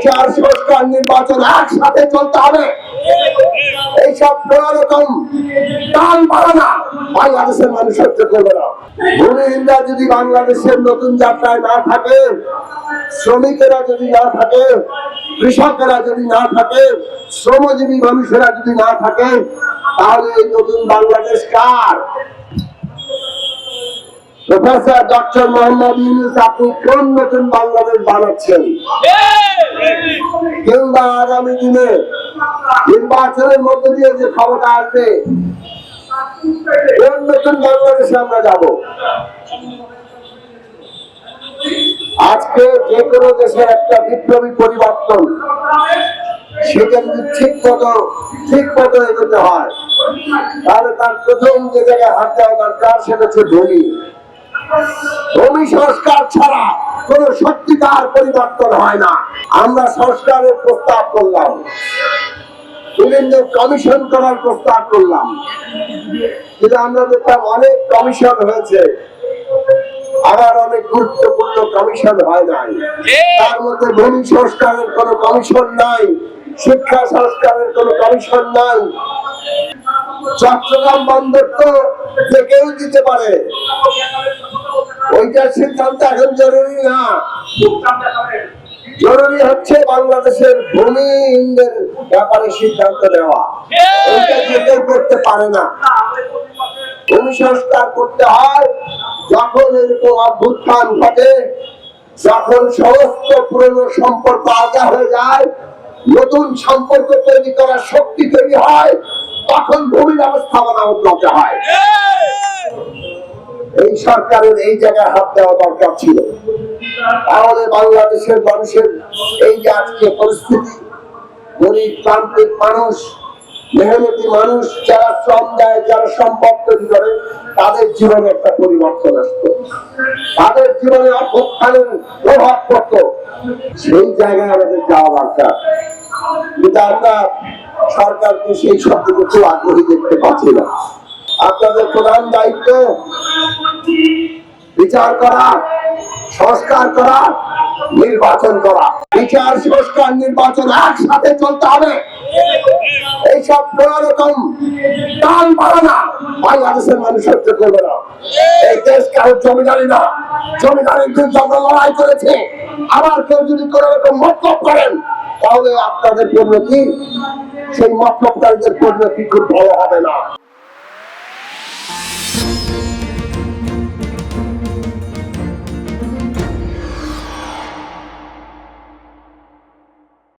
বিচার সংস্কার নির্বাচন একসাথে চলতে হবে। এইসব কোন রকম টাল বাড়ানা বাংলাদেশের মানুষ সহ্য করবে না। ভূমিহীনরা যদি বাংলাদেশের নতুন যাত্রায় না থাকে, শ্রমিকেরা যদি না থাকে, কৃষকেরা যদি না থাকে, শ্রমজীবী মানুষেরা যদি না থাকে, তাহলে এই নতুন বাংলাদেশ কার? প্রফেসর ডক্টর মোহাম্মদ ইউনূস, আপনি কোন নতুন বাংলাদেশ বানাচ্ছেন? কিংবা আগামী দিনে নির্বাচনের মধ্যে দিয়ে যে ক্ষমতা আসবে, কোন নতুন বাংলাদেশে আমরা যাব? আজকে যে কোনো দেশের একটা বিপ্লবী পরিবর্তন, সেটা যদি ঠিক মতো এগোতে হয়, তাহলে তার প্রথম যে জায়গায় হাত দেওয়া দরকার সেটা হচ্ছে ভূমি সংস্কার ছাড়া কোন সত্যিকার পরিবর্তন হয় না। আমরা সংস্কারের প্রস্তাব করলাম, বিভিন্ন কমিশন করার প্রস্তাব করলাম, কিন্তু আমরা দেখলাম অনেক কমিশন হয়েছে, আবার অনেক গুরুত্বপূর্ণ কমিশন হয় নাই। তার মধ্যে ভূমি সংস্কারের কোন কমিশন নাই, শিক্ষা সংস্কারের কোন কমিশন নাই। চট্টগ্রাম বন্দর তো যে কেউ দিতে পারে, ওইটার সিদ্ধান্ত এখন জরুরি না। জরুরি হচ্ছে বাংলাদেশের ভূমিহীনদের ব্যাপারে সিদ্ধান্ত নেওয়া। ওইটা যে কেউ করতে পারে না। ভূমি সংস্কার করতে হয় যখন এরকম অভ্যুত্থান ঘটে, যখন সমস্ত পুরনো সম্পর্ক আলাদা হয়ে যায়, নতুন সম্পর্ক তৈরি করার শক্তি তৈরি হয়, তখন ভূমি ব্যবস্থাপনা উন্নত হয়। এই সরকারের এই জায়গায় হাত দেওয়া দরকার ছিল। তাহলে বাংলাদেশের মানুষের এই যে আজকে পরিস্থিতি, গরিব প্রান্তিক মানুষ, মেহনতি মানুষ, যারা শ্রম দেয়, যারা সম্পদ তৈরি করে, তাদের জীবনে একটা পরিবর্তন আসতো, তাদের জীবনে অভ্যুত্থানের প্রভাব পড়তো। সেই জায়গায় আমাদের যাওয়া দরকার, কিন্তু আমরা সরকারকে সেই শব্দটুকু আগ্রহী দেখতে পাচ্ছি না। আপনাদের প্রধান দায়িত্ব বিচার করা, সংস্কার করা, নির্বাচন করা। বিচার সংস্কার নির্বাচন একসাথে চলতে হবে। এইসব কোন রকম টাল বাড়ানা বাংলাদেশের মানুষ সহ্য করবে না। এই দেশ কারো জমিদারি না, জমিদারির বিরুদ্ধে আমরা লড়াই করেছে। আবার কেউ যদি কোন রকম মতলব করেন, তাহলে আপনাদের পরিণতি, সেই মতলবকারীদের পরিণতি খুব ভালো হবে না।